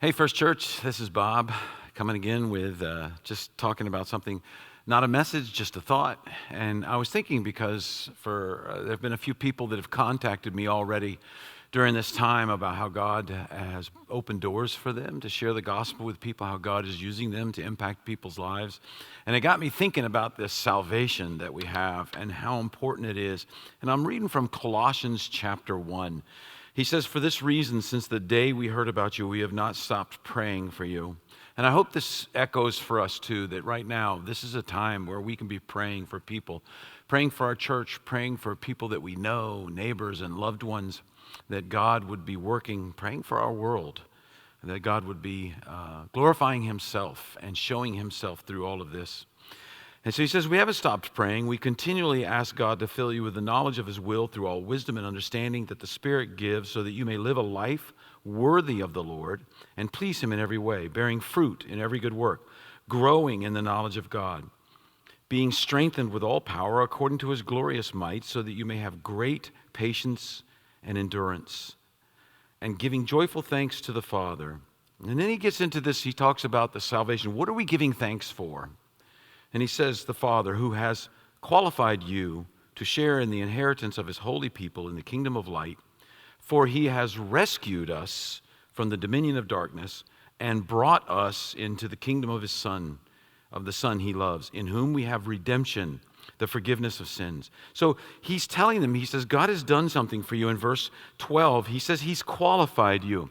Hey, First Church, this is Bob coming again with just talking about something, not a message, just a thought. And I was thinking because there have been a few people that have contacted me already during this time about how God has opened doors for them to share the gospel with people, how God is using them to impact people's lives. And it got me thinking about this salvation that we have and how important it is. And I'm reading from Colossians chapter 1. He says, "For this reason, since the day we heard about you, we have not stopped praying for you." And I hope this echoes for us too, that right now, this is a time where we can be praying for people, praying for our church, praying for people that we know, neighbors and loved ones, that God would be working, praying for our world, and that God would be glorifying himself and showing himself through all of this. And so he says, we haven't stopped praying. We continually ask God to fill you with the knowledge of his will through all wisdom and understanding that the Spirit gives, so that you may live a life worthy of the Lord and please him in every way, bearing fruit in every good work, growing in the knowledge of God, being strengthened with all power according to his glorious might, so that you may have great patience and endurance, and giving joyful thanks to the Father. And then he gets into this, he talks about the salvation. What are we giving thanks for? And he says, the Father, who has qualified you to share in the inheritance of his holy people in the kingdom of light, for he has rescued us from the dominion of darkness and brought us into the kingdom of his Son, of the Son he loves, in whom we have redemption, the forgiveness of sins. So he's telling them, he says, God has done something for you. In verse 12, he says he's qualified you.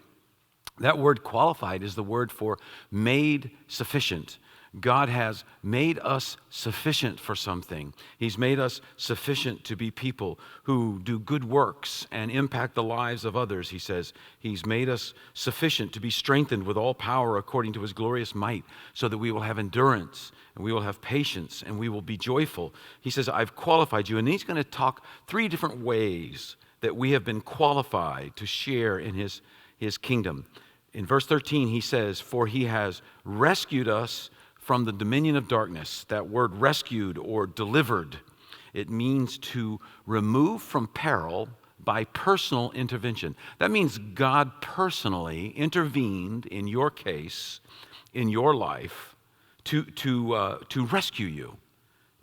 That word qualified is the word for made sufficient. God has made us sufficient for something. He's made us sufficient to be people who do good works and impact the lives of others, he says. He's made us sufficient to be strengthened with all power according to his glorious might, so that we will have endurance and we will have patience and we will be joyful. He says, I've qualified you. And he's going to talk three different ways that we have been qualified to share in his kingdom. In verse 13, he says, for he has rescued us from the dominion of darkness. That word rescued or delivered, it means to remove from peril by personal intervention. That means God personally intervened in your case, in your life, to rescue you,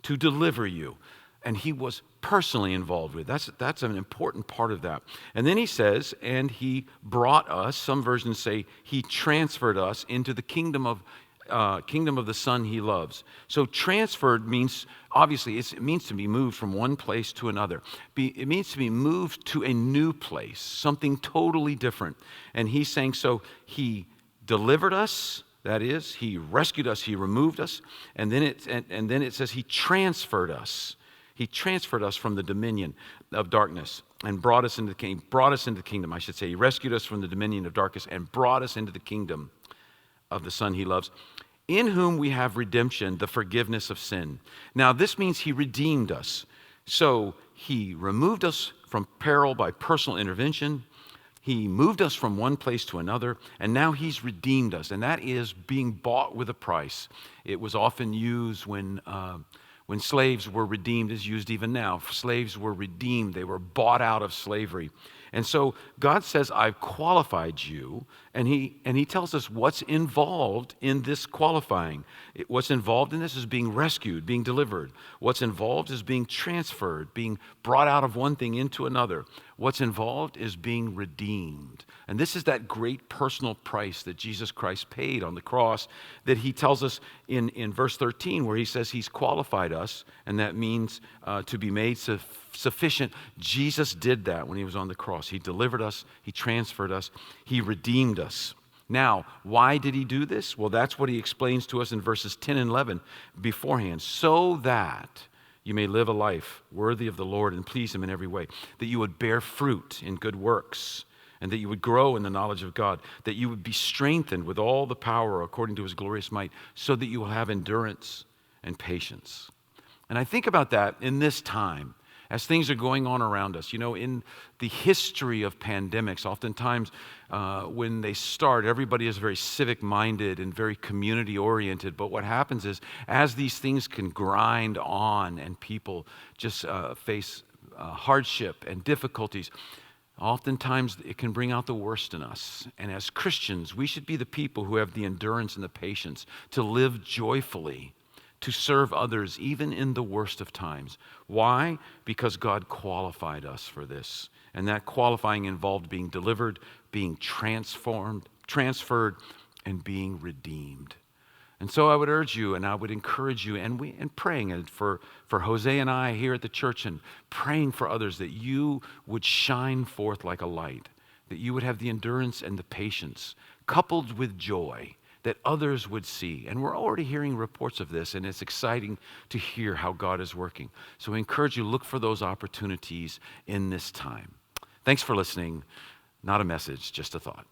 to deliver you. And he was personally involved with it. That's an important part of that. And then he says, and he brought us, some versions say he transferred us into the kingdom of the Son he loves. So transferred means, obviously, it means to be moved from one place to another. It means to be moved to a new place, something totally different. And he's saying, so he delivered us, that is, he rescued us, he removed us, and then it says he transferred us. He transferred us from the dominion of darkness and brought us into the kingdom, I should say. He rescued us from the dominion of darkness and brought us into the kingdom of the Son he loves, in whom we have redemption, the forgiveness of sin. Now, this means he redeemed us. So he removed us from peril by personal intervention. He moved us from one place to another, and now he's redeemed us, and that is being bought with a price. It was often used when slaves were redeemed, is used even now. Slaves were redeemed. They were bought out of slavery. And so God says, I've qualified you, and he tells us what's involved in this qualifying. What's involved in this is being rescued, being delivered. What's involved is being transferred, being brought out of one thing into another. What's involved is being redeemed. And this is that great personal price that Jesus Christ paid on the cross that he tells us in verse 13, where he says he's qualified us, and that means to be made sufficient. Jesus did that when he was on the cross. He delivered us, he transferred us, he redeemed us. Now, why did he do this? Well, that's what he explains to us in verses 10 and 11 beforehand. So that you may live a life worthy of the Lord and please him in every way, that you would bear fruit in good works, and that you would grow in the knowledge of God, that you would be strengthened with all the power according to his glorious might, so that you will have endurance and patience. And I think about that in this time, as things are going on around us. You know, in the history of pandemics, oftentimes when they start, everybody is very civic-minded and very community-oriented. But what happens is, as these things can grind on and people just face hardship and difficulties, Oftentimes, it can bring out the worst in us. And as Christians, we should be the people who have the endurance and the patience to live joyfully, to serve others, even in the worst of times. Why? Because God qualified us for this. And that qualifying involved being delivered, being transformed, transferred, and being redeemed. And so I would urge you and I would encourage you and praying and for Jose and I here at the church and praying for others that you would shine forth like a light, that you would have the endurance and the patience coupled with joy that others would see. And we're already hearing reports of this, and it's exciting to hear how God is working. So I encourage you, look for those opportunities in this time. Thanks for listening. Not a message, just a thought.